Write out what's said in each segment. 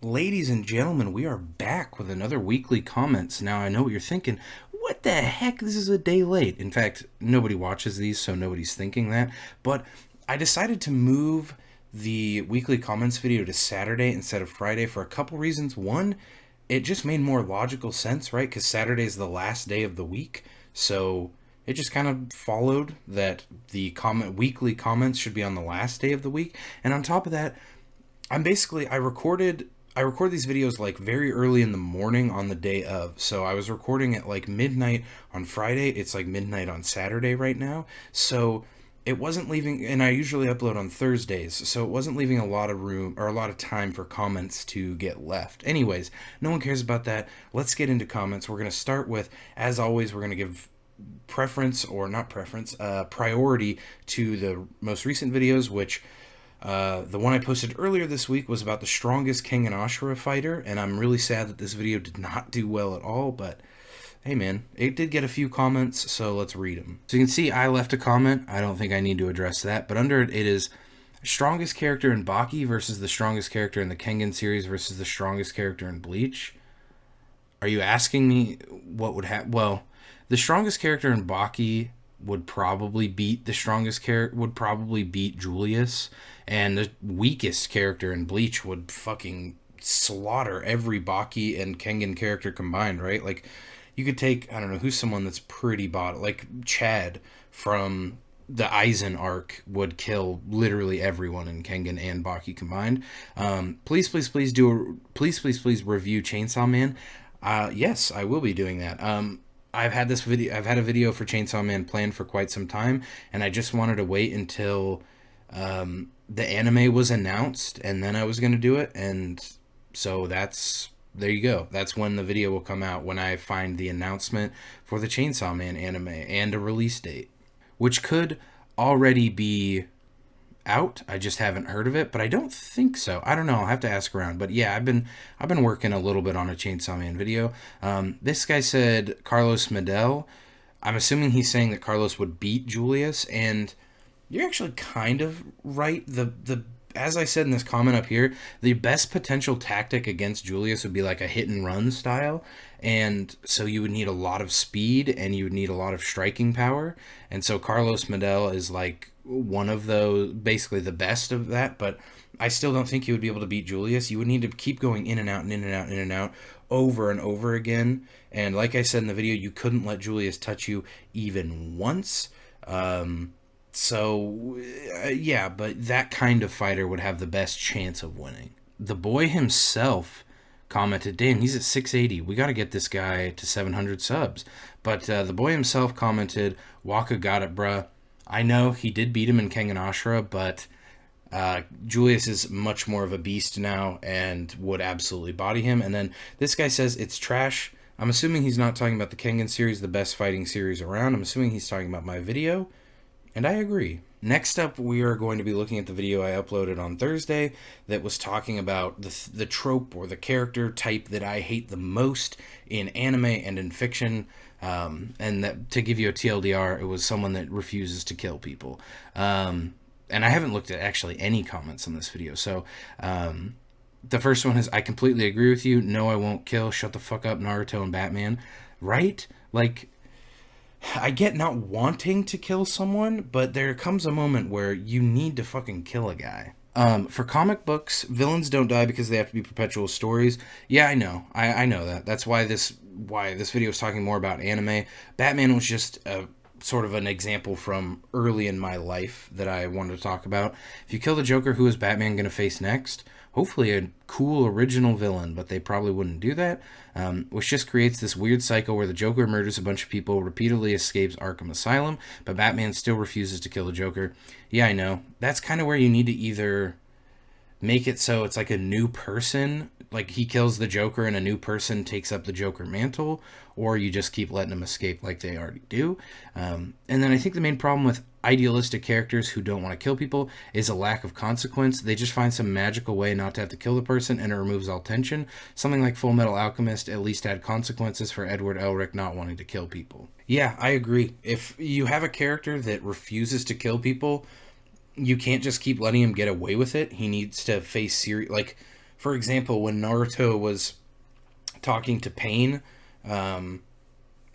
Ladies and gentlemen, we are back with another weekly comments. Now, I know what you're thinking. What the heck? This is a day late. In fact, nobody watches these, so nobody's thinking that. But I decided to move the weekly comments video to Saturday instead of Friday for a couple reasons. One, it just made more logical sense, right? Because Saturday is the last day of the week. So it just kind of followed that the weekly comments should be on the last day of the week. And on top of that, I record these videos like very early in the morning on the day of. So I was recording at like midnight on Friday. It's like midnight on Saturday right now. So it wasn't leaving, and I usually upload on Thursdays, so it wasn't leaving a lot of room or a lot of time for comments to get left. Anyways, no one cares about that. Let's get into comments. We're going to start with, as always, we're going to give priority to the most recent videos, which the one I posted earlier this week was about the strongest King and Ashura fighter, and I'm really sad that this video did not do well at all, but hey man, it did get a few comments, so let's read them. So you can see I left a comment. I don't think I need to address that, but under it, it is strongest character in Baki versus the strongest character in the Kengan series versus the strongest character in Bleach. Are you asking me what would happen? Well, the strongest character in Baki would probably beat Julius, and the weakest character in Bleach would fucking slaughter every Baki and Kengan character combined, right? Like, you could take, I don't know, who's someone that's pretty bot, like Chad from the Aizen arc would kill literally everyone in Kengan and Baki combined. Please review Chainsaw Man. Yes, I will be doing that. I've had a video for Chainsaw Man planned for quite some time, and I just wanted to wait until the anime was announced, and then I was going to do it, and so there you go. That's when the video will come out, when I find the announcement for the Chainsaw Man anime and a release date, which could already be out. I just haven't heard of it, but I don't think so. I don't know. I'll have to ask around. But yeah, I've been working a little bit on a Chainsaw Man video. This guy said Carlos Medel. I'm assuming he's saying that Carlos would beat Julius, and you're actually kind of right. As I said in this comment up here, the best potential tactic against Julius would be like a hit and run style. And so you would need a lot of speed and you would need a lot of striking power. And so Carlos Medel is like one of those, basically the best of that. But I still don't think you would be able to beat Julius. You would need to keep going in and out and in and out and in and out over and over again. And like I said in the video, you couldn't let Julius touch you even once. Yeah, but that kind of fighter would have the best chance of winning. The boy himself commented, damn, he's at 680. We got to get this guy to 700 subs. But the boy himself commented, Waka got it, bruh. I know he did beat him in Kengan Ashura, but Julius is much more of a beast now and would absolutely body him. And then this guy says it's trash. I'm assuming he's not talking about the Kengan series, the best fighting series around. I'm assuming he's talking about my video. And I agree. Next up, we are going to be looking at the video I uploaded on Thursday that was talking about the trope or the character type that I hate the most in anime and in fiction. And that, to give you a TLDR, it was someone that refuses to kill people. And I haven't looked at actually any comments on this video. So the first one is, I completely agree with you. No, I won't kill. Shut the fuck up, Naruto and Batman. Right? Like, I get not wanting to kill someone, but there comes a moment where you need to fucking kill a guy. For comic books, villains don't die because they have to be perpetual stories. Yeah, I know. I know that. That's why this video is talking more about anime. Batman was just a sort of an example from early in my life that I wanted to talk about. If you kill the Joker, who is Batman going to face next? Hopefully a cool original villain, but they probably wouldn't do that, which just creates this weird cycle where the Joker murders a bunch of people, repeatedly escapes Arkham Asylum, but Batman still refuses to kill the Joker. Yeah, I know. That's kind of where you need to either make it so it's like a new person, like he kills the Joker and a new person takes up the Joker mantle, or you just keep letting them escape like they already do. And then I think the main problem with idealistic characters who don't want to kill people is a lack of consequence. They just find some magical way not to have to kill the person, and it removes all tension. Something like Full Metal Alchemist at least had consequences for Edward Elric not wanting to kill people. Yeah, I agree. If you have a character that refuses to kill people, you can't just keep letting him get away with it. He needs to face serious, like, For example, when Naruto was talking to Pain, um,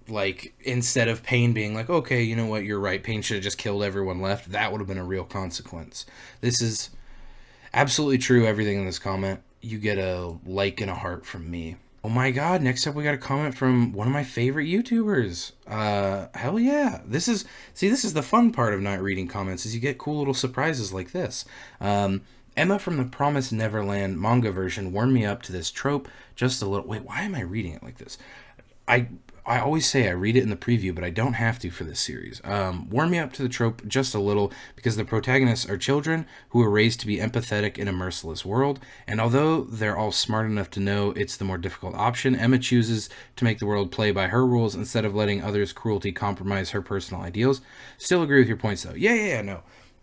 like instead of Pain being like, okay, you know what, you're right, Pain should have just killed everyone left, that would have been a real consequence. This is absolutely true, everything in this comment. You get a like and a heart from me. Oh my god, next up we got a comment from one of my favorite YouTubers. Hell yeah. This is the fun part of not reading comments, is you get cool little surprises like this. Emma from the Promised Neverland manga version warmed me up to this trope just a little. Wait, why am I reading it like this? I I always say I read it in the preview, but I don't have to for this series. Warm me up to the trope just a little, because the protagonists are children who are raised to be empathetic in a merciless world, and although they're all smart enough to know it's the more difficult option, Emma chooses to make the world play by her rules instead of letting others' cruelty compromise her personal ideals. Still agree with your points, though. Yeah, no.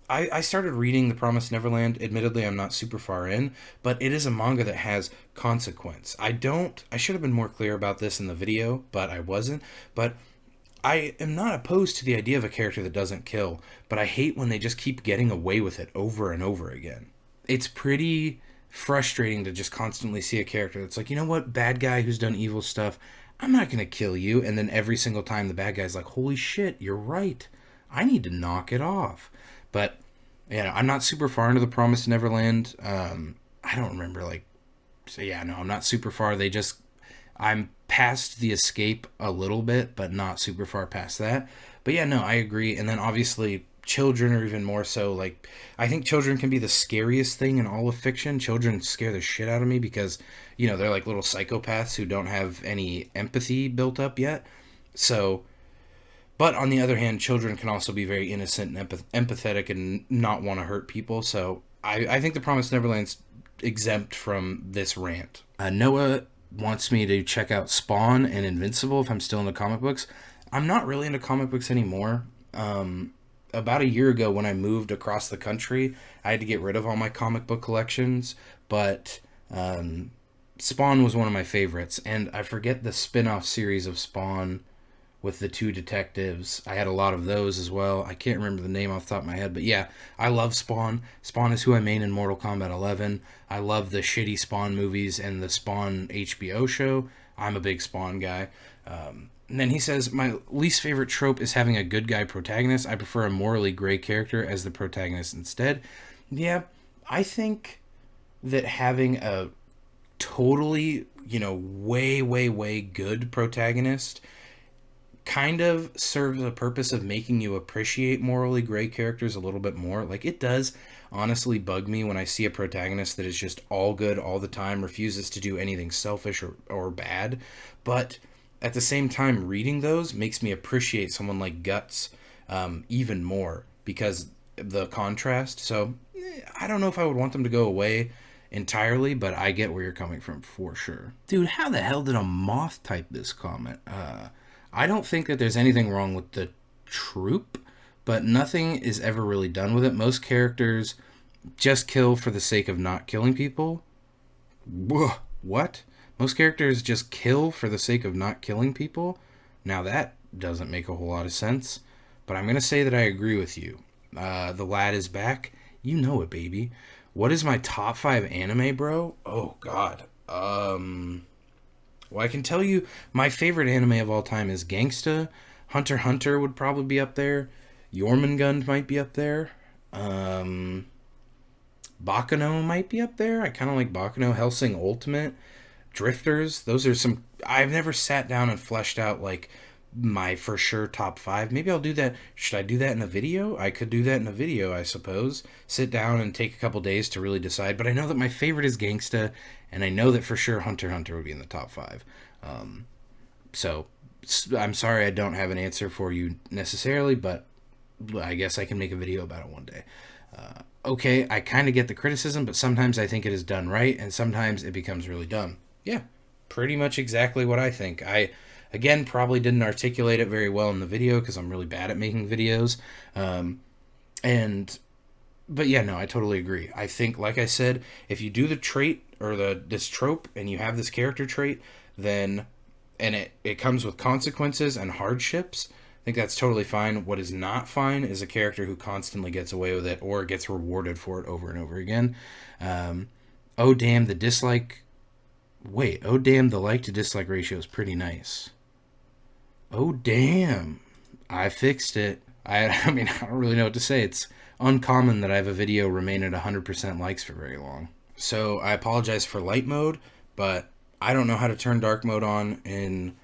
I started reading The Promised Neverland. Admittedly, I'm not super far in, but it is a manga that has consequence. I should have been more clear about this in the video, but I wasn't. But I am not opposed to the idea of a character that doesn't kill, but I hate when they just keep getting away with it over and over again. It's pretty frustrating to just constantly see a character that's like, you know what, bad guy who's done evil stuff, I'm not going to kill you. And then every single time the bad guy's like, holy shit, you're right. I need to knock it off. But yeah, I'm not super far into The Promised Neverland. I don't remember, I'm not super far. I'm past the escape a little bit, but not super far past that. But yeah, no, I agree. And then obviously children are even more so. Like, I think children can be the scariest thing in all of fiction. Children scare the shit out of me because, they're like little psychopaths who don't have any empathy built up yet. So, but on the other hand, children can also be very innocent and empathetic and not want to hurt people. So I think The Promised Neverland's exempt from this rant. Noah wants me to check out Spawn and Invincible if I'm still into comic books. I'm not really into comic books anymore. About a year ago when I moved across the country, I had to get rid of all my comic book collections. But Spawn was one of my favorites. And I forget the spin-off series of Spawn with the two detectives. I had a lot of those as well. I can't remember the name off the top of my head, but yeah, I love Spawn. Spawn is who I main in Mortal Kombat 11. I love the shitty Spawn movies and the Spawn HBO show. I'm a big Spawn guy. And then he says, my least favorite trope is having a good guy protagonist. I prefer a morally gray character as the protagonist instead. Yeah, I think that having a totally, way good protagonist kind of serves the purpose of making you appreciate morally gray characters a little bit more. Like, it does honestly bug me when I see a protagonist that is just all good all the time, refuses to do anything selfish or bad. But at the same time, reading those makes me appreciate someone like Guts even more because the contrast. So I don't know if I would want them to go away entirely, but I get where you're coming from for sure. Dude, how the hell did a moth type this comment? I don't think that there's anything wrong with the troop, but nothing is ever really done with it. Most characters just kill for the sake of not killing people. What? Most characters just kill for the sake of not killing people? Now that doesn't make a whole lot of sense, but I'm going to say that I agree with you. The lad is back. You know it, baby. What is my top 5 anime, bro? Oh, God. Well, I can tell you my favorite anime of all time is Gangsta. Hunter x Hunter would probably be up there. Jormungand might be up there. Baccano might be up there. I kind of like Baccano. Hellsing Ultimate. Drifters. Those are some... I've never sat down and fleshed out, my for sure top 5. Maybe I'll do that. Should I do that in a video? I could do that in a video, I suppose. Sit down and take a couple days to really decide. But I know that my favorite is Gangsta, and I know that for sure Hunter x Hunter would be in the top 5. So I'm sorry I don't have an answer for you necessarily, but I guess I can make a video about it one day. Okay, I kind of get the criticism, but sometimes I think it is done right, and sometimes it becomes really dumb. Yeah, pretty much exactly what I think. Again, probably didn't articulate it very well in the video because I'm really bad at making videos. But yeah, no, I totally agree. I think, like I said, if you do the trait or this trope and you have this character trait, then, and it comes with consequences and hardships, I think that's totally fine. What is not fine is a character who constantly gets away with it or gets rewarded for it over and over again. Oh damn, the dislike. Wait, oh damn, the like to dislike ratio is pretty nice. Oh damn, I fixed it. I mean, I don't really know what to say. It's uncommon that I have a video remain at 100% likes for very long. So I apologize for light mode, but I don't know how to turn dark mode on in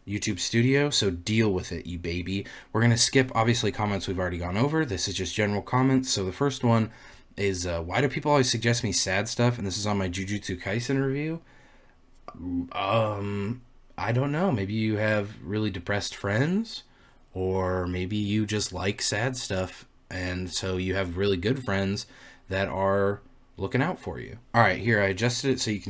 YouTube Studio, so deal with it, you baby. We're going to skip, obviously, comments we've already gone over. This is just general comments. So the first one is, why do people always suggest me sad stuff? And this is on my Jujutsu Kaisen review. I don't know. Maybe you have really depressed friends, or maybe you just like sad stuff, and so you have really good friends that are looking out for you. All right, here I adjusted it so you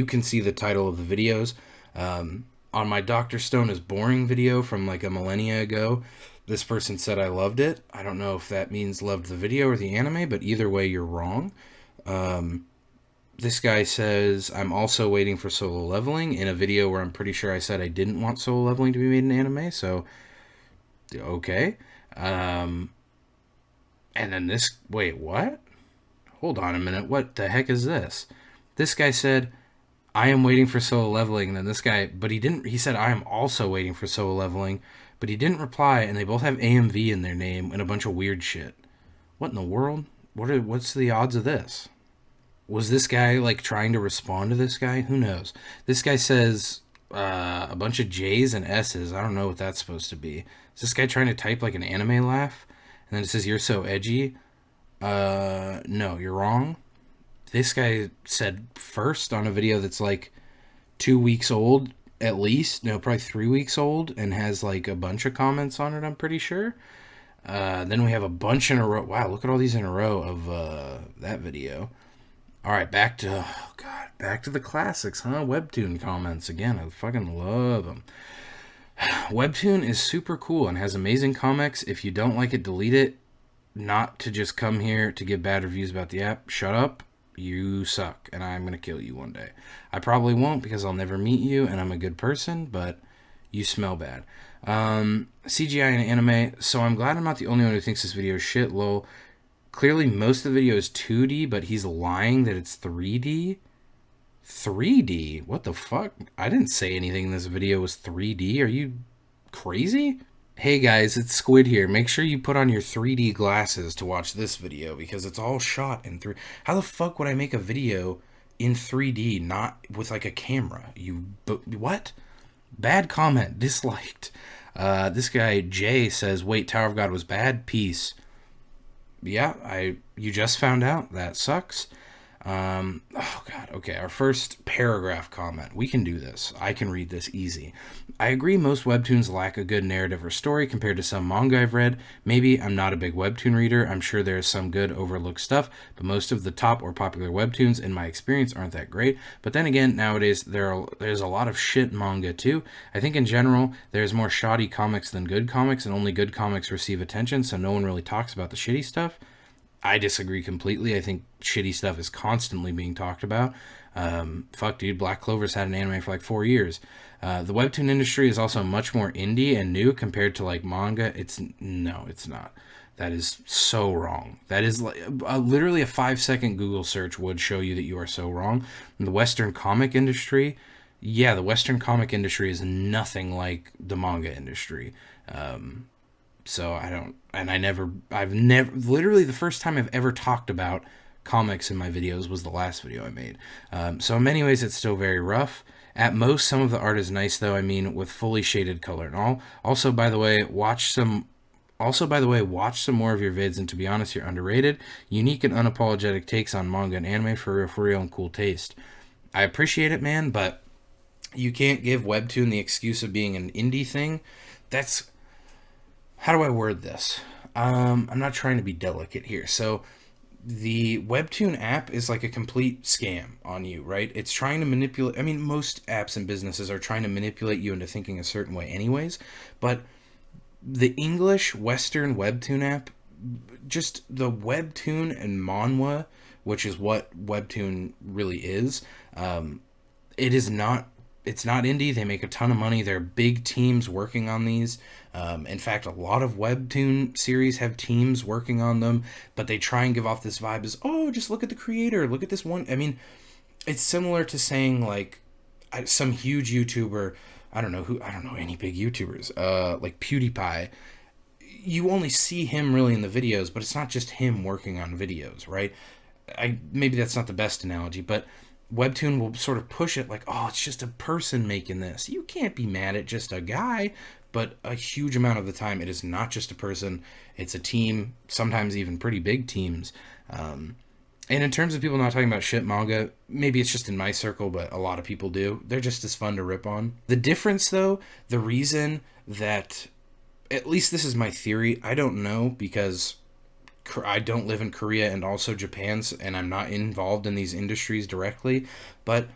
can see the title of the videos. On my Dr. Stone is Boring video from like a millennia ago, this person said I loved it. I don't know if that means loved the video or the anime, but either way, you're wrong. This guy says, I'm also waiting for Solo Leveling in a video where I'm pretty sure I said I didn't want Solo Leveling to be made in anime, so okay. And then this, wait, what? Hold on a minute, what the heck is this? This guy said, I am waiting for Solo Leveling, and then this guy, but he said, I am also waiting for Solo Leveling, but he didn't reply, and they both have AMV in their name and a bunch of weird shit. What in the world? What's the odds of this? Was this guy like trying to respond to this guy? Who knows? This guy says a bunch of J's and S's. I don't know what that's supposed to be. Is this guy trying to type like an anime laugh? And then it says, you're so edgy. No, you're wrong. This guy said first on a video that's like 2 weeks old at least. No, probably 3 weeks old, and has like a bunch of comments on it, I'm pretty sure. Then we have a bunch in a row. Wow, look at all these in a row of that video. All right, back to the classics, huh? Webtoon comments again. I fucking love them. Webtoon is super cool and has amazing comics. If you don't like it, delete it. Not to just come here to give bad reviews about the app. Shut up. You suck, and I'm gonna kill you one day. I probably won't because I'll never meet you, and I'm a good person, but you smell bad. CGI and anime. So I'm glad I'm not the only one who thinks this video is shit. Lol. Clearly, most of the video is 2D, but he's lying that it's 3D. 3D? What the fuck? I didn't say anything in this video was 3D. Are you crazy? Hey guys, it's Squid here. Make sure you put on your 3D glasses to watch this video because it's all shot in 3D. How the fuck would I make a video in 3D, not with like a camera? What? Bad comment. Disliked. This guy, Jay, says, wait, Tower of God was bad? Peace. Yeah, you just found out. That sucks. Oh god, okay, our first paragraph comment. We can do this. I can read this easy. I agree most webtoons lack a good narrative or story compared to some manga I've read. Maybe I'm not a big webtoon reader. I'm sure there's some good overlooked stuff, but most of the top or popular webtoons, in my experience, aren't that great. But then again, nowadays, there's a lot of shit manga too. I think in general, there's more shoddy comics than good comics, and only good comics receive attention, so no one really talks about the shitty stuff. I disagree completely. I think shitty stuff is constantly being talked about. Fuck, dude, Black Clover's had an anime for like 4 years. The webtoon industry is also much more indie and new compared to like manga. No, it's not. That is so wrong. That is like literally a 5-second Google search would show you that you are so wrong. And the Western comic industry, yeah, the Western comic industry is nothing like the manga industry. So I've never, literally the first time I've ever talked about comics in my videos was the last video I made. So in many ways, it's still very rough. At most, some of the art is nice, though. I mean, with fully shaded color and all. Also, by the way, watch some more of your vids, and to be honest, you're underrated. Unique and unapologetic takes on manga and anime for real, and cool taste. I appreciate it, man, but you can't give Webtoon the excuse of being an indie thing. How do I word this? I'm not trying to be delicate here. So the Webtoon app is like a complete scam on you, right? It's trying to manipulate. I mean, most apps and businesses are trying to manipulate you into thinking a certain way anyways. But the English Western Webtoon app, just the Webtoon and manhwa, which is what Webtoon really is, it is not it's not indie. They make a ton of money. They're big teams working on these. In fact, a lot of webtoon series have teams working on them, but they try and give off this vibe as, oh, just look at the creator. Look at this one. I mean, it's similar to saying, like, some huge YouTuber, I don't know any big YouTubers, like PewDiePie. You only see him really in the videos, but it's not just him working on videos, right? Maybe that's not the best analogy, but Webtoon will sort of push it like, oh, it's just a person making this. You can't be mad at just a guy, but a huge amount of the time it is not just a person, it's a team, sometimes even pretty big teams. And in terms of people not talking about shit manga, maybe it's just in my circle, but a lot of people do. They're just as fun to rip on. The difference, though, the reason that, at least this is my theory, I don't know because I don't live in Korea and also Japan's, and I'm not involved in these industries directly, but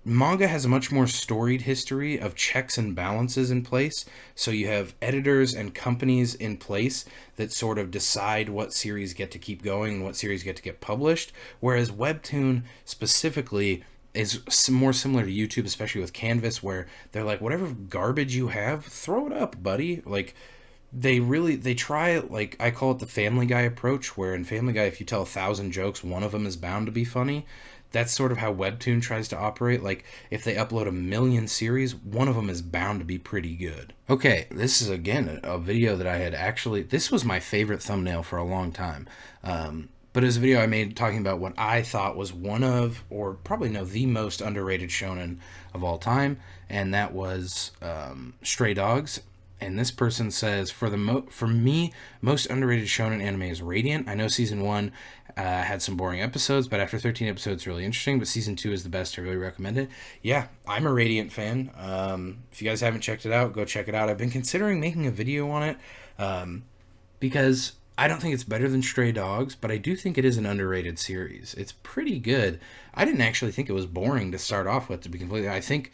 manga has a much more storied history of checks and balances in place. So you have editors and companies in place that sort of decide what series get to keep going and what series get to get published. Whereas Webtoon specifically is more similar to YouTube, especially with Canvas, where they're like, whatever garbage you have, throw it up, buddy. Like, they try, like, I call it the Family Guy approach, where in Family Guy, if you tell 1,000 jokes, one of them is bound to be funny. That's sort of how Webtoon tries to operate. Like, if they upload 1,000,000 series, one of them is bound to be pretty good. Okay, this is, again, a video that I had actually... This was my favorite thumbnail for a long time. But it was a video I made talking about what I thought was one of, or probably no, the most underrated shonen of all time, and that was Stray Dogs. And this person says, for me, most underrated shonen anime is Radiant. I know season 1 had some boring episodes, but after 13 episodes, really interesting. But season 2 is the best. I really recommend it. Yeah, I'm a Radiant fan. If you guys haven't checked it out, go check it out. I've been considering making a video on it because I don't think it's better than Stray Dogs, but I do think it is an underrated series. It's pretty good. I didn't actually think it was boring to start off with, to be completely... I think...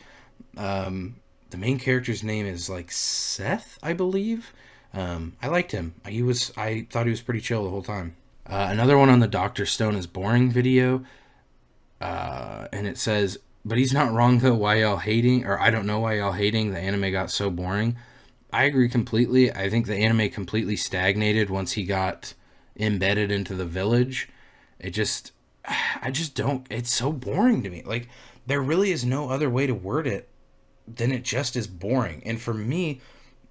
the main character's name is like Seth, I believe. I liked him. I thought he was pretty chill the whole time. Another one on the Dr. Stone is boring video. And it says, but he's not wrong though. Why y'all hating? Or I don't know why y'all hating. The anime got so boring. I agree completely. I think the anime completely stagnated once he got embedded into the village. I just don't. It's so boring to me. Like, there really is no other way to word it then it just is boring. And for me,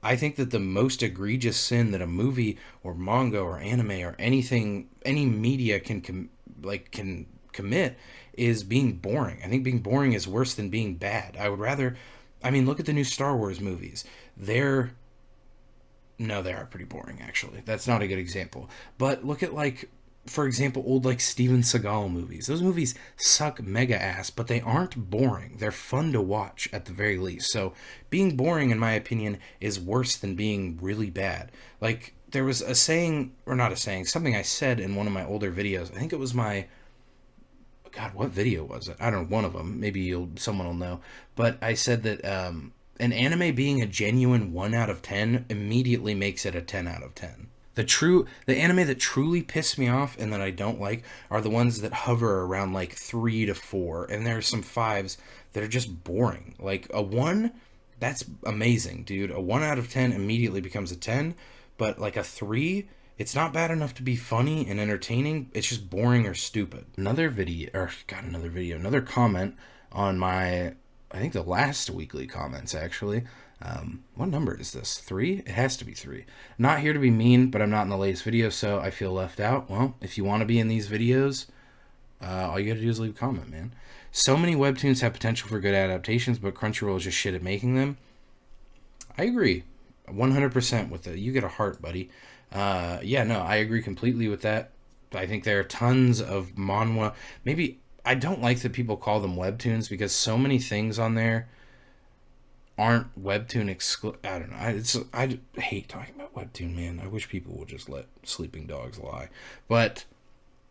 I think that the most egregious sin that a movie or manga or anime or anything, any media can commit is being boring. I think being boring is worse than being bad. I would rather, I mean, look at the new Star Wars movies. They are pretty boring, actually. That's not a good example. But look at, like, for example, old, like, Steven Seagal movies. Those movies suck mega ass, but they aren't boring. They're fun to watch, at the very least. So, being boring, in my opinion, is worse than being really bad. Like, there was a saying, or not a saying, something I said in one of my older videos. I think it was my... God, what video was it? I don't know, one of them. Maybe someone will know. But I said that an anime being a genuine 1 out of 10 immediately makes it a 10 out of 10. The anime that truly piss me off and that I don't like are the ones that hover around like 3 to 4, and there are some 5s that are just boring. Like a 1, that's amazing, dude. A 1 out of 10 immediately becomes a 10, but like a 3, it's not bad enough to be funny and entertaining. It's just boring or stupid. Another comment on my, I think the last weekly comments actually. What number is this? 3? It has to be 3. Not here to be mean, but I'm not in the latest video, so I feel left out. Well, if you want to be in these videos, all you gotta do is leave a comment, man. So many webtoons have potential for good adaptations, but Crunchyroll is just shit at making them. I agree 100% with it. You get a heart, buddy. Yeah, no, I agree completely with that. I think there are tons of manhwa. Maybe I don't like that people call them webtoons because so many things on there aren't webtoon I don't know. I hate talking about webtoon, man. I wish people would just let sleeping dogs lie. But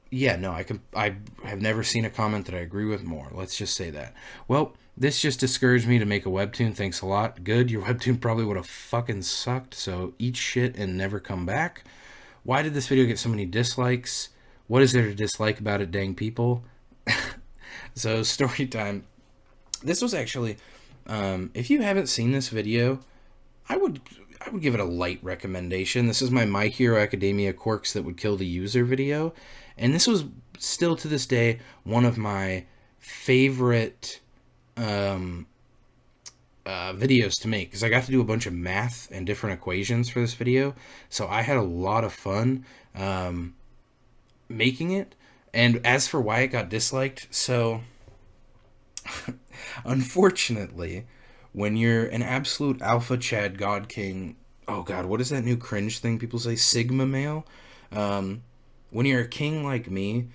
yeah, no, I have never seen a comment that I agree with more. Let's just say that. Well, this just discouraged me to make a webtoon. Thanks a lot. Good. Your webtoon probably would have fucking sucked. So eat shit and never come back. Why did this video get so many dislikes? What is there to dislike about it, dang people? So story time. This was actually If you haven't seen this video, I would I would give it a light recommendation. This is My Hero Academia Quirks That Would Kill the User video, and this was still to this day one of my favorite videos to make, because I got to do a bunch of math and different equations for this video, so I had a lot of fun making it. And as for why it got disliked, so unfortunately, when you're an absolute alpha Chad God King, oh god, what is that new cringe thing people say? Sigma male? When you're a king like me,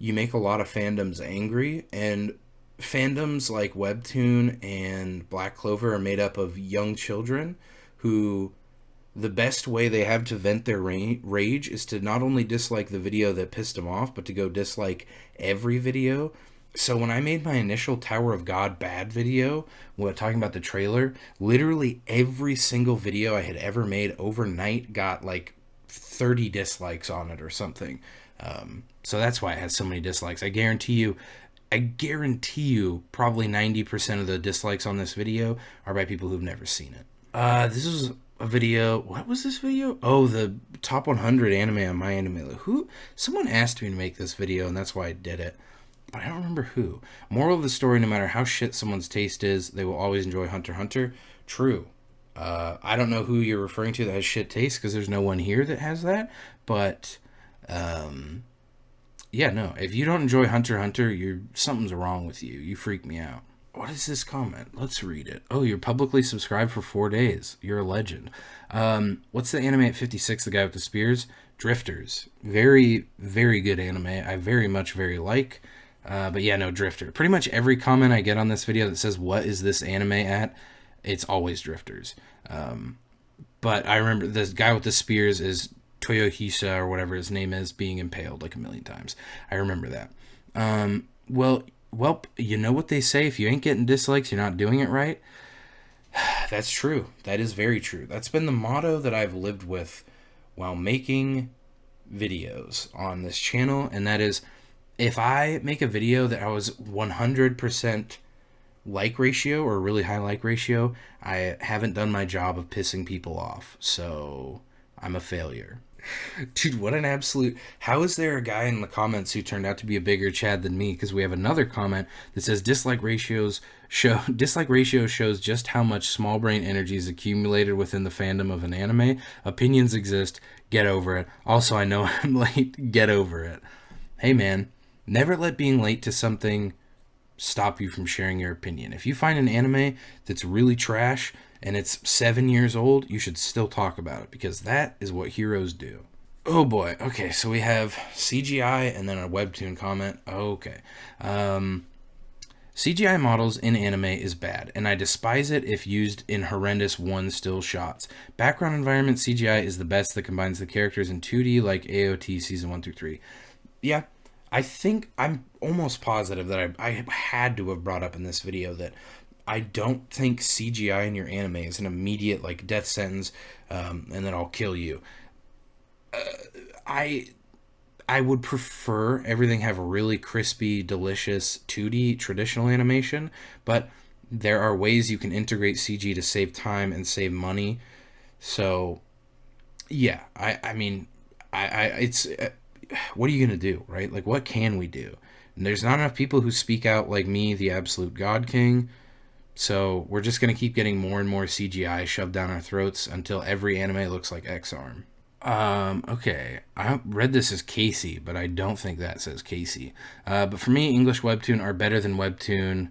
you make a lot of fandoms angry, and fandoms like Webtoon and Black Clover are made up of young children who, the best way they have to vent their rage is to not only dislike the video that pissed them off, but to go dislike every video. So when I made my initial Tower of God bad video, talking about the trailer, literally every single video I had ever made overnight got like 30 dislikes on it or something. So that's why it has so many dislikes. I guarantee you probably 90% of the dislikes on this video are by people who've never seen it. This is a video. What was this video? Oh, the top 100 anime on My Anime. Someone asked me to make this video, and that's why I did it. But I don't remember who. Moral of the story, no matter how shit someone's taste is, they will always enjoy Hunter x Hunter. True. I don't know who you're referring to that has shit taste, because there's no one here that has that. But, yeah, no. If you don't enjoy Hunter x Hunter, something's wrong with you. You freak me out. What is this comment? Let's read it. Oh, you're publicly subscribed for 4 days. You're a legend. What's the anime at 56, the guy with the spears? Drifters. Very, very good anime. I very like. But yeah, no, Drifter. Pretty much every comment I get on this video that says, what is this anime at? It's always Drifters. But I remember this guy with the spears is Toyohisa, or whatever his name is, being impaled like a million times. I remember that. Well, you know what they say, if you ain't getting dislikes, you're not doing it right. That's true. That is very true. That's been the motto that I've lived with while making videos on this channel, and that is, if I make a video that I was 100% like ratio, or a really high like ratio, I haven't done my job of pissing people off, so I'm a failure. Dude, what an absolute... How is there a guy in the comments who turned out to be a bigger Chad than me? Because we have another comment that says dislike ratio shows just how much small brain energy is accumulated within the fandom of an anime. Opinions exist. Get over it. Also, I know I'm late. Get over it. Hey, man. Never let being late to something stop you from sharing your opinion. If you find an anime that's really trash and it's 7 years old, you should still talk about it, because that is what heroes do. Oh boy. Okay, so we have CGI and then a Webtoon comment. Okay. CGI models in anime is bad, and I despise it if used in horrendous one-still shots. Background environment CGI is the best that combines the characters in 2D, like AOT Season 1 through 3. Yeah, I think I'm almost positive that I had to have brought up in this video that I don't think CGI in your anime is an immediate like death sentence, and then I'll kill you. I would prefer everything have a really crispy, delicious 2D traditional animation, but there are ways you can integrate CG to save time and save money. So, yeah, I mean, it's what are you gonna do, right? Like, what can we do? And there's not enough people who speak out like me, the absolute God King. So we're just going to keep getting more and more CGI shoved down our throats until every anime looks like X-Arm. Okay. I read this as Casey, but I don't think that says Casey. But for me, English Webtoon are better than Webtoon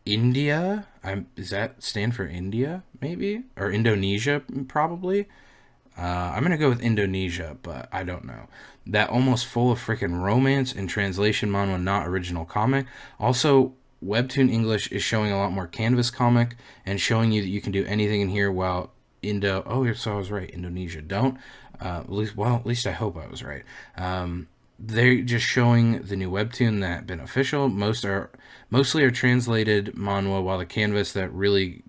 India. Does that stand for India, maybe? Or Indonesia, probably? I'm going to go with Indonesia, but I don't know. That almost full of freaking romance and translation manhwa, not original comic. Also, Webtoon English is showing a lot more canvas comic and showing you that you can do anything in here, while so I was right, Indonesia don't. At least I hope I was right. They're just showing the new Webtoon that beneficial. Mostly are translated manhwa, while the canvas that really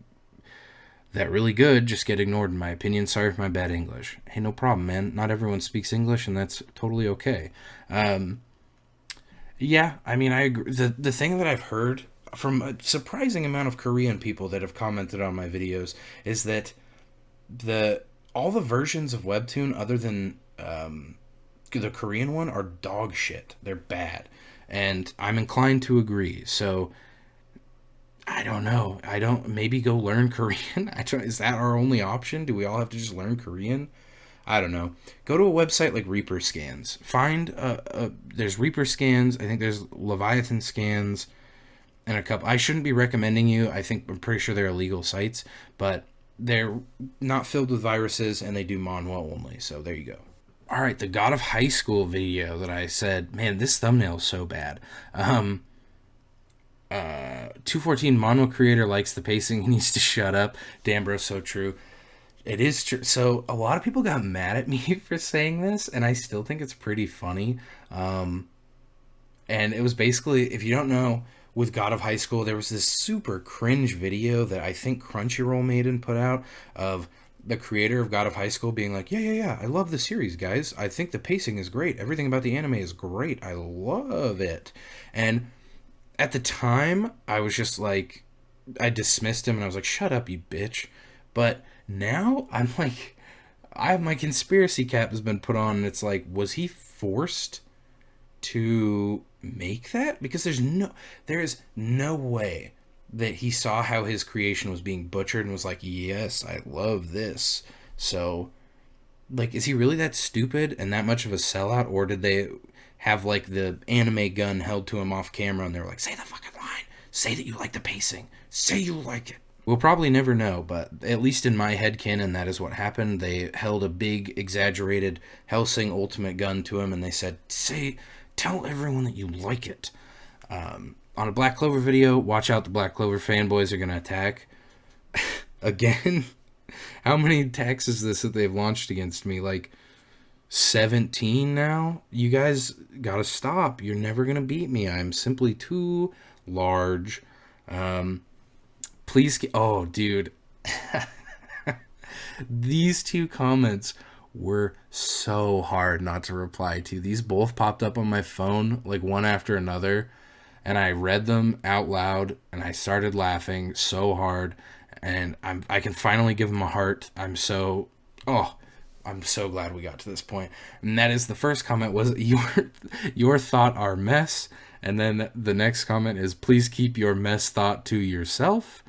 good just get ignored, in my opinion. Sorry for my bad English. Hey, no problem, man. Not everyone speaks English, and that's totally okay. Yeah, I mean, I agree. The thing that I've heard from a surprising amount of Korean people that have commented on my videos is that the all the versions of Webtoon other than the Korean one are dog shit. They're bad. And I'm inclined to agree. So I don't know. I don't maybe go learn Korean. Is that our only option? Do we all have to just learn Korean? I don't know. Go to a website like Reaper Scans. Find there's Reaper Scans. I think there's Leviathan Scans and a couple. I shouldn't be recommending you. I'm pretty sure they're illegal sites, but they're not filled with viruses and they do manhwa only. So there you go. All right, the God of High School video that I said, man, this thumbnail is so bad. 214 manhwa creator likes the pacing. He needs to shut up. Damn, bro, so true. It is true. So a lot of people got mad at me for saying this, and I still think it's pretty funny. And it was basically, if you don't know, with God of High School, there was this super cringe video that I think Crunchyroll made and put out of the creator of God of High School being like, yeah, I love the series, guys. I think the pacing is great. Everything about the anime is great. I love it. And at the time, I was just like, I dismissed him and I was like, shut up, you bitch. But now I'm like, my conspiracy cap has been put on and it's like, was he forced to make that? Because there is no way that he saw how his creation was being butchered and was like, yes, I love this. So, like, is he really that stupid and that much of a sellout? Or did they have, like, the anime gun held to him off camera and they were like, say the fucking line. Say that you like the pacing. Say you like it. We'll probably never know, but at least in my headcanon, that is what happened. They held a big, exaggerated Hellsing ultimate gun to him and they said, tell everyone that you like it. On a Black Clover video, watch out, the Black Clover fanboys are going to attack. Again, how many attacks is this that they've launched against me? Like 17 now? You guys got to stop. You're never going to beat me. I'm simply too large. Please get... Oh, dude. These two comments were so hard not to reply to. These both popped up on my phone, like one after another. And I read them out loud, and I started laughing so hard, and I can finally give them a heart. I'm so glad we got to this point. And that is, the first comment was, your thought are mess, and then the next comment is, please keep your mess thought to yourself.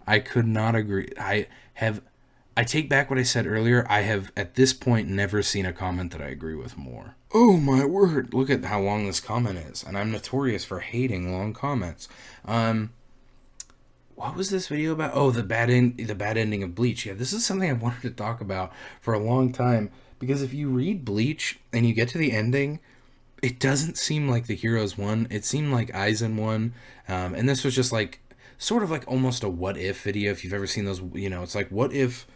I could not agree. I take back what I said earlier. I have, at this point, never seen a comment that I agree with more. Oh my word, look at how long this comment is. And I'm notorious for hating long comments. What was this video about? Oh, the bad ending of Bleach. Yeah, this is something I wanted to talk about for a long time. Because if you read Bleach and you get to the ending, it doesn't seem like the heroes won. It seemed like Aizen won. And this was just like, sort of like almost a what if video. If you've ever seen those, it's like, what if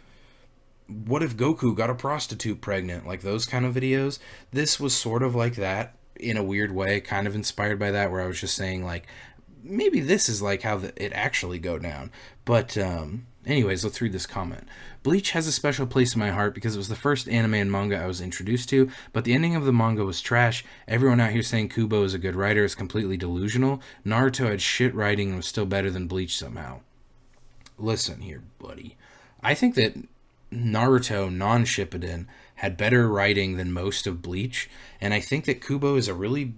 Goku got a prostitute pregnant? Like those kind of videos. This was sort of like that in a weird way, kind of inspired by that, where I was just saying like, maybe this is like how it actually go down. But anyways, let's read this comment. Bleach has a special place in my heart because it was the first anime and manga I was introduced to, but the ending of the manga was trash. Everyone out here saying Kubo is a good writer is completely delusional. Naruto had shit writing and was still better than Bleach somehow. Listen here, buddy. I think that Naruto non-Shippuden had better writing than most of Bleach, and I think that Kubo is a really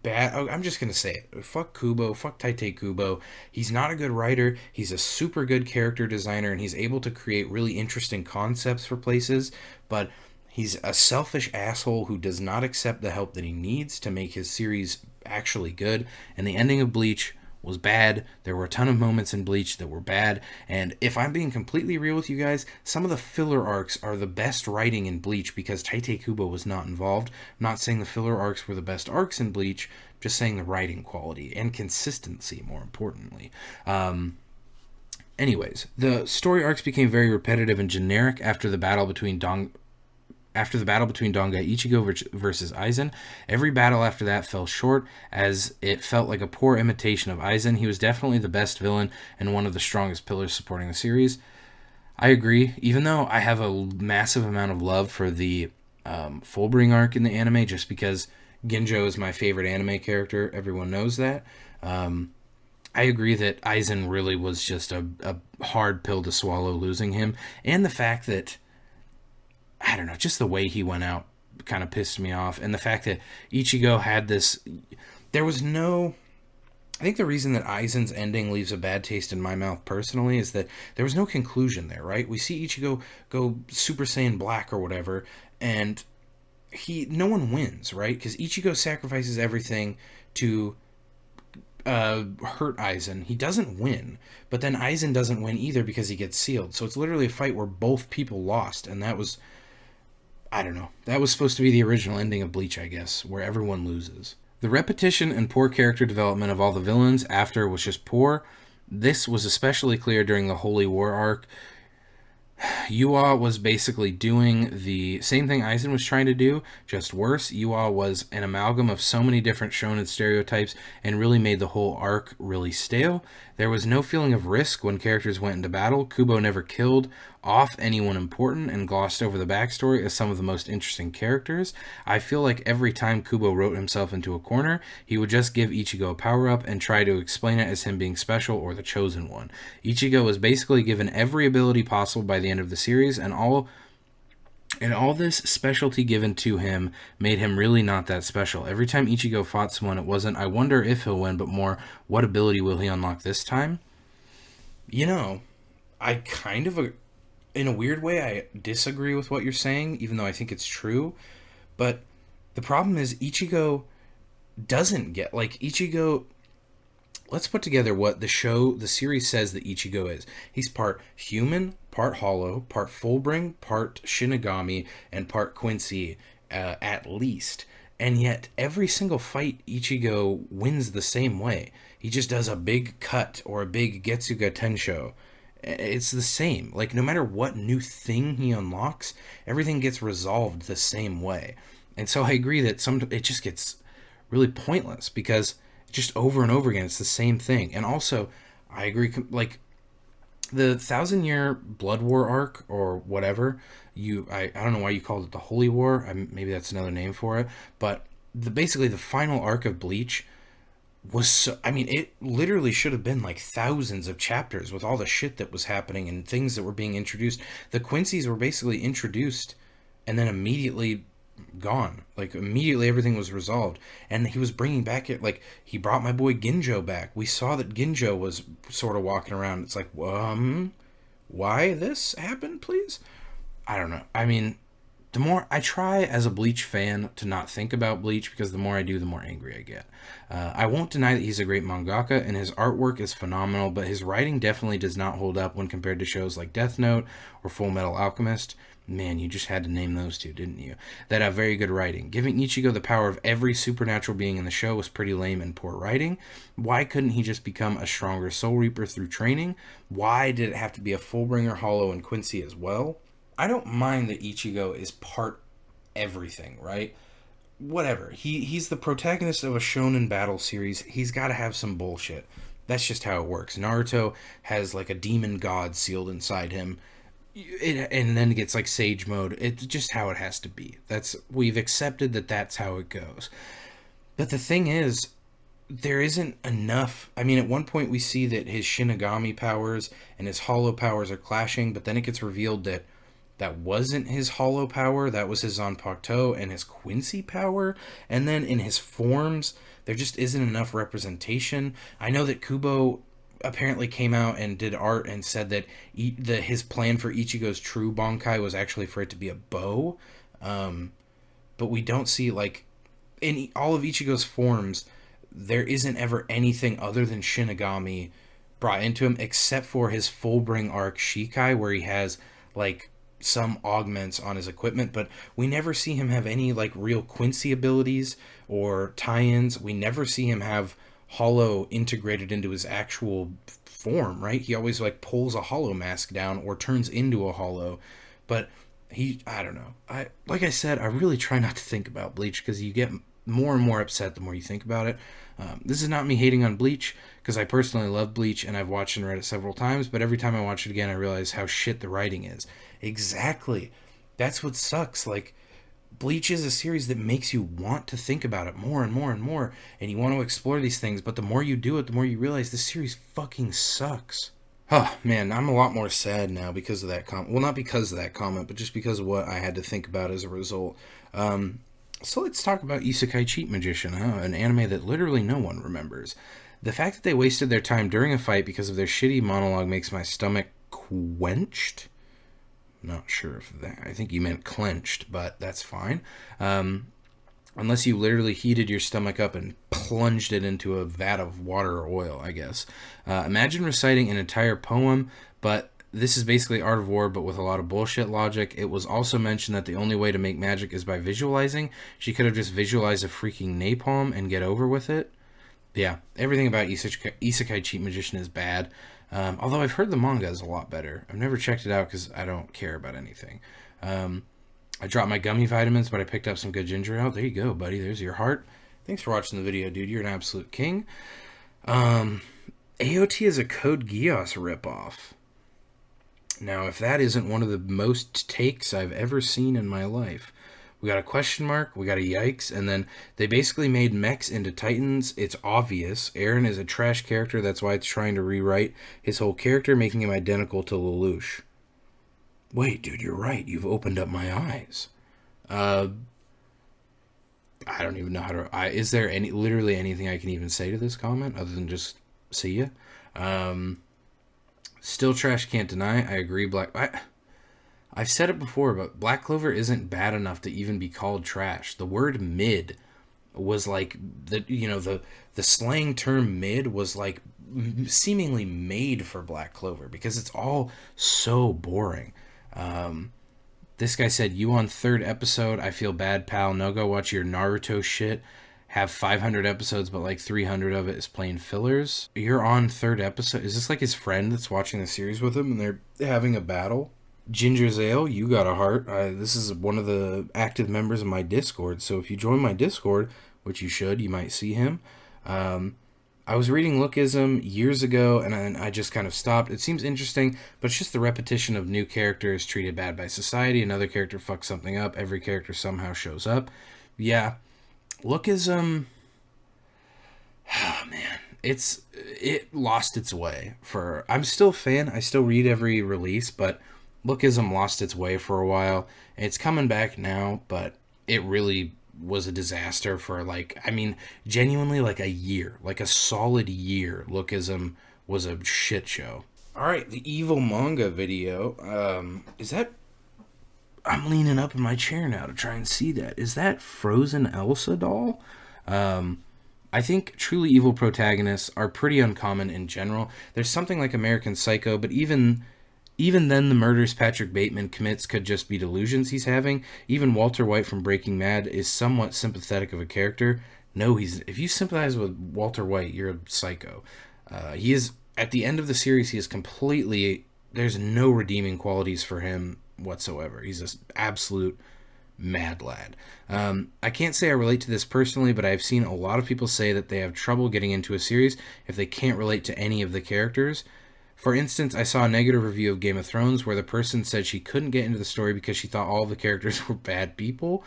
bad... I'm just gonna say it. Fuck Kubo. Fuck Tite Kubo. He's not a good writer. He's a super good character designer, and he's able to create really interesting concepts for places, but he's a selfish asshole who does not accept the help that he needs to make his series actually good, and the ending of Bleach was bad. There were a ton of moments in Bleach that were bad, and if I'm being completely real with you guys, some of the filler arcs are the best writing in Bleach because Tite Kubo was not involved. I'm not saying the filler arcs were the best arcs in Bleach, just saying the writing quality and consistency, more importantly. Anyways, the story arcs became very repetitive and generic after the battle between Donga Ichigo versus Aizen. Every battle after that fell short, as it felt like a poor imitation of Aizen. He was definitely the best villain and one of the strongest pillars supporting the series. I agree, even though I have a massive amount of love for the Fullbring arc in the anime, just because Genjo is my favorite anime character. Everyone knows that. I agree that Aizen really was just a hard pill to swallow losing him. And the fact that, I don't know, just the way he went out kind of pissed me off. And the fact that Ichigo had this. There was no. I think the reason that Aizen's ending leaves a bad taste in my mouth personally is that there was no conclusion there, right? We see Ichigo go Super Saiyan Black or whatever, and no one wins, right? Because Ichigo sacrifices everything to hurt Aizen. He doesn't win, but then Aizen doesn't win either because he gets sealed. So it's literally a fight where both people lost, and that was, I don't know, that was supposed to be the original ending of Bleach, I guess, where everyone loses. The repetition and poor character development of all the villains after was just poor. This was especially clear during the Holy War arc. Yua was basically doing the same thing Aizen was trying to do, just worse. Yua was an amalgam of so many different shonen stereotypes and really made the whole arc really stale. There was no feeling of risk when characters went into battle. Kubo never killed off anyone important and glossed over the backstory as some of the most interesting characters. I feel like every time Kubo wrote himself into a corner, he would just give Ichigo a power-up and try to explain it as him being special or the chosen one. Ichigo was basically given every ability possible by the end of the series, and all this specialty given to him made him really not that special. Every time Ichigo fought someone, it wasn't, I wonder if he'll win, but more, what ability will he unlock this time? You know, I kind of, in a weird way, I disagree with what you're saying, even though I think it's true. But the problem is Ichigo doesn't get, like, Ichigo, let's put together what the series says that Ichigo is. He's part human, part hollow, part Fullbring, part Shinigami, and part Quincy, at least. And yet, every single fight, Ichigo wins the same way. He just does a big cut or a big Getsuga Tensho. It's the same. Like, no matter what new thing he unlocks, everything gets resolved the same way. And so I agree that it just gets really pointless because just over and over again, it's the same thing. And also, I agree, like, the 1,000-Year Blood War arc or whatever, I don't know why you called it the Holy War. Maybe that's another name for it. But basically, the final arc of Bleach was so, I mean, it literally should have been like thousands of chapters with all the shit that was happening and things that were being introduced. The Quincy's were basically introduced and then immediately gone. Like, immediately everything was resolved. And he was bringing back it, like, he brought my boy Ginjo back. We saw that Ginjo was sort of walking around. It's like, why this happened, please? I don't know. I mean, the more I try as a Bleach fan to not think about Bleach, because the more I do, the more angry I get. I won't deny that he's a great mangaka and his artwork is phenomenal, but his writing definitely does not hold up when compared to shows like Death Note or Full Metal Alchemist. Man, you just had to name those two, didn't you? That have very good writing. Giving Ichigo the power of every supernatural being in the show was pretty lame and poor writing. Why couldn't he just become a stronger Soul Reaper through training? Why did it have to be a Fullbringer, Hollow, and Quincy as well? I don't mind that Ichigo is part everything, right? Whatever. He's the protagonist of a shonen battle series. He's got to have some bullshit. That's just how it works. Naruto has like a demon god sealed inside him. And then it gets like Sage mode. It's just how it has to be. We've accepted that that's how it goes. But the thing is, there isn't enough. I mean, at one point we see that his Shinigami powers and his Hollow powers are clashing, but then it gets revealed that that wasn't his Hollow power, that was his Zanpakuto and his Quincy power. And then in his forms, there just isn't enough representation. I know that Kubo apparently came out and did art and said that his plan for Ichigo's true Bankai was actually for it to be a bow. But we don't see, like, in all of Ichigo's forms, there isn't ever anything other than Shinigami brought into him, except for his Fullbring arc Shikai, where he has, like, some augments on his equipment, but we never see him have any, like, real Quincy abilities or tie-ins. We never see him have Hollow integrated into his actual form, right? He always, like, pulls a Hollow mask down or turns into a Hollow, but I don't know. Like I said, I really try not to think about Bleach because you get more and more upset the more you think about it. This is not me hating on Bleach, because I personally love Bleach and I've watched and read it several times, but every time I watch it again, I realize how shit the writing is. Exactly. That's what sucks. Like, Bleach is a series that makes you want to think about it more and more and more, and you want to explore these things, but the more you do it, the more you realize this series fucking sucks. Oh, man, I'm a lot more sad now because of that comment. Well, not because of that comment, but just because of what I had to think about as a result. So let's talk about Isekai Cheat Magician, an anime that literally no one remembers. The fact that they wasted their time during a fight because of their shitty monologue makes my stomach quenched. Not sure if that. I think you meant clenched, but that's fine. Unless you literally heated your stomach up and plunged it into a vat of water or oil, I guess. Imagine reciting an entire poem, but this is basically Art of War, but with a lot of bullshit logic. It was also mentioned that the only way to make magic is by visualizing. She could have just visualized a freaking napalm and get over with it. Yeah, everything about Isekai Cheat Magician is bad. Although I've heard the manga is a lot better. I've never checked it out because I don't care about anything. I dropped my gummy vitamins, but I picked up some good ginger ale. There you go, buddy. There's your heart. Thanks for watching the video, dude. You're an absolute king. AOT is a Code Geass ripoff. Now, if that isn't one of the most takes I've ever seen in my life. We got a question mark, we got a yikes, and then they basically made mechs into titans. It's obvious. Eren is a trash character, that's why it's trying to rewrite his whole character, making him identical to Lelouch. Wait, dude, you're right. You've opened up my eyes. I don't even know how to... is there literally anything I can even say to this comment other than just see ya? Still trash, can't deny. I agree, I've said it before, but Black Clover isn't bad enough to even be called trash. The word mid was like the slang term mid was like seemingly made for Black Clover because it's all so boring. This guy said, "You on third episode? I feel bad, pal. No, go watch your Naruto shit. Have 500 episodes, but like 300 of it is plain fillers." You're on third episode. Is this like his friend that's watching the series with him and they're having a battle? Ginger's Ale, you got a heart. This is one of the active members of my Discord, so if you join my Discord, which you should, you might see him. I was reading Lookism years ago, and I just kind of stopped. It seems interesting, but it's just the repetition of new characters treated bad by society, another character fucks something up, every character somehow shows up. Yeah, Lookism... Oh, man. It lost its way. I'm still a fan, I still read every release, but... Lookism lost its way for a while. It's coming back now, but it really was a disaster for genuinely like a year, like a solid year. Lookism was a shit show. All right, the evil manga video. Is that? I'm leaning up in my chair now to try and see that. Is that Frozen Elsa doll? I think truly evil protagonists are pretty uncommon in general. There's something like American Psycho, but even then, the murders Patrick Bateman commits could just be delusions he's having. Even Walter White from Breaking Bad is somewhat sympathetic of a character. No, if you sympathize with Walter White, you're a psycho. He is, at the end of the series, he is completely... There's no redeeming qualities for him whatsoever. He's an absolute mad lad. I can't say I relate to this personally, but I've seen a lot of people say that they have trouble getting into a series if they can't relate to any of the characters. For instance, I saw a negative review of Game of Thrones where the person said she couldn't get into the story because she thought all of the characters were bad people.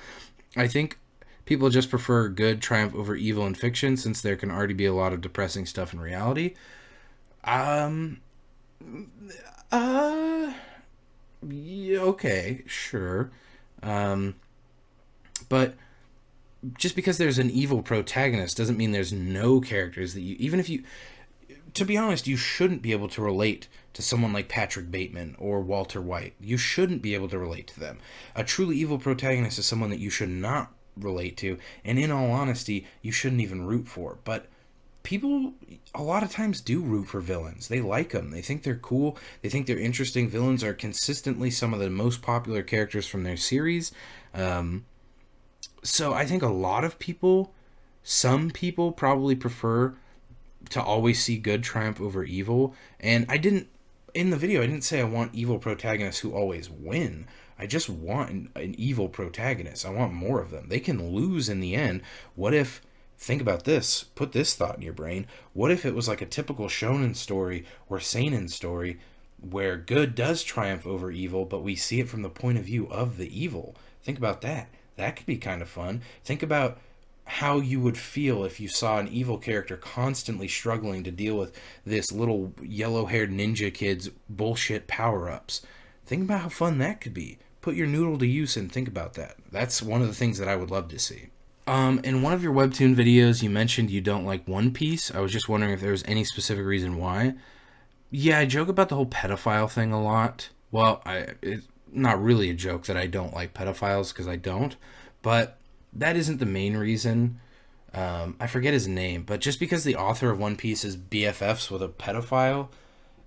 I think people just prefer good triumph over evil in fiction since there can already be a lot of depressing stuff in reality. Yeah, okay, sure. But just because there's an evil protagonist doesn't mean there's no characters that to be honest, you shouldn't be able to relate to someone like Patrick Bateman or Walter White. You shouldn't be able to relate to them. A truly evil protagonist is someone that you should not relate to, and in all honesty, you shouldn't even root for. But people a lot of times do root for villains. They like them. They think they're cool. They think they're interesting. Villains are consistently some of the most popular characters from their series. So I think some people probably prefer to always see good triumph over evil. And in the video, I didn't say I want evil protagonists who always win. I just want an evil protagonist. I want more of them. They can lose in the end. What if, think about this, put this thought in your brain, what if it was like a typical shonen story or seinen story where good does triumph over evil, but we see it from the point of view of the evil? Think about that. That could be kind of fun. Think about how you would feel if you saw an evil character constantly struggling to deal with this little yellow-haired ninja kid's bullshit power-ups. Think about how fun that could be. Put your noodle to use and think about that. That's one of the things that I would love to see. In one of your webtoon videos, you mentioned you don't like One Piece. I was just wondering if there was any specific reason why. Yeah, I joke about the whole pedophile thing a lot. Well, it's not really a joke that I don't like pedophiles, because I don't. But that isn't the main reason. I forget his name, but just because the author of One Piece is BFFs with a pedophile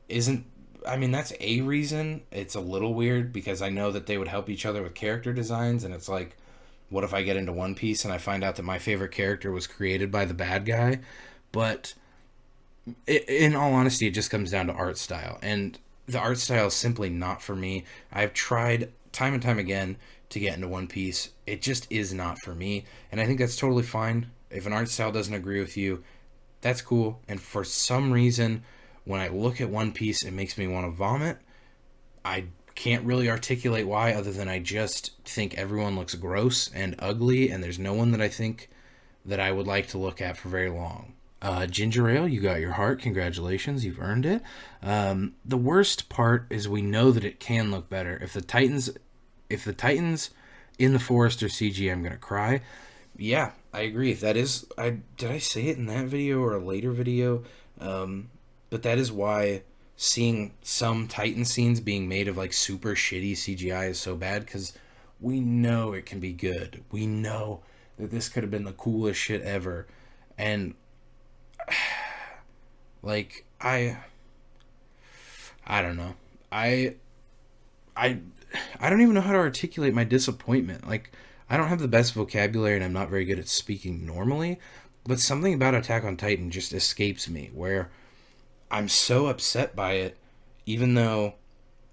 isn't. I mean, that's a reason. It's a little weird because I know that they would help each other with character designs, and it's like, what if I get into One Piece and I find out that my favorite character was created by the bad guy? But in all honesty, it just comes down to art style, and the art style is simply not for me. I've tried time and time again to get into One Piece. It just is not for me, and I think that's totally fine. If an art style doesn't agree with you, that's cool. And for some reason, when I look at One Piece, it makes me want to vomit. I can't really articulate why, other than I just think everyone looks gross and ugly, and there's no one that I think that I would like to look at for very long. Ginger Ale, you got your heart. Congratulations, you've earned it. The worst part is we know that it can look better. If the Titans in the forest are CG, I'm gonna cry. Yeah, I agree. That is, did I say it in that video or a later video? But that is why seeing some Titan scenes being made of like super shitty CGI is so bad, because we know it can be good. We know that this could have been the coolest shit ever, and like I don't know. I I don't even know how to articulate my disappointment. Like, I don't have the best vocabulary and I'm not very good at speaking normally, but something about Attack on Titan just escapes me, where I'm so upset by it, even though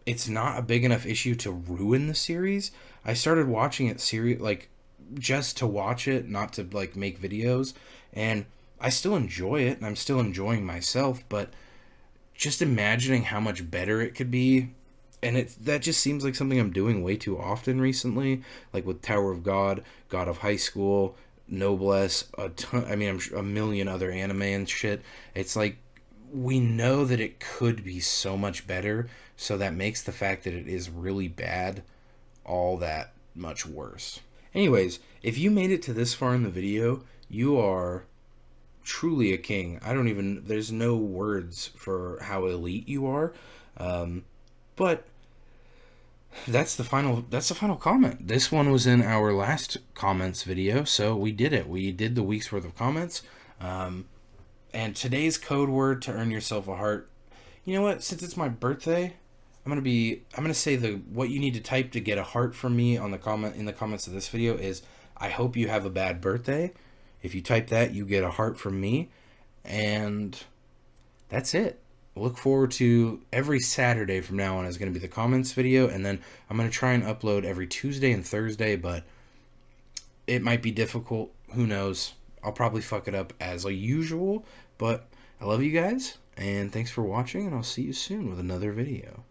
it's not a big enough issue to ruin the series. I started watching it like just to watch it, not to like make videos, and I still enjoy it and I'm still enjoying myself, but just imagining how much better it could be, and that just seems like something I'm doing way too often recently, like with Tower of God, God of High School, Noblesse, I mean, a million other anime and shit. It's like we know that it could be so much better, so that makes the fact that it is really bad all that much worse. Anyways, if you made it to this far in the video, you are truly a king. There's no words for how elite you are. But that's the final comment. This one was in our last comments video, so we did it. We did the week's worth of comments. And today's code word to earn yourself a heart. You know what? Since it's my birthday, I'm gonna say what you need to type to get a heart from me in the comments of this video is, I hope you have a bad birthday. If you type that, you get a heart from me, and that's it. Look forward to every Saturday from now on is going to be the comments video, and then I'm going to try and upload every Tuesday and Thursday, but it might be difficult. Who knows? I'll probably fuck it up as usual, but I love you guys, and thanks for watching, and I'll see you soon with another video.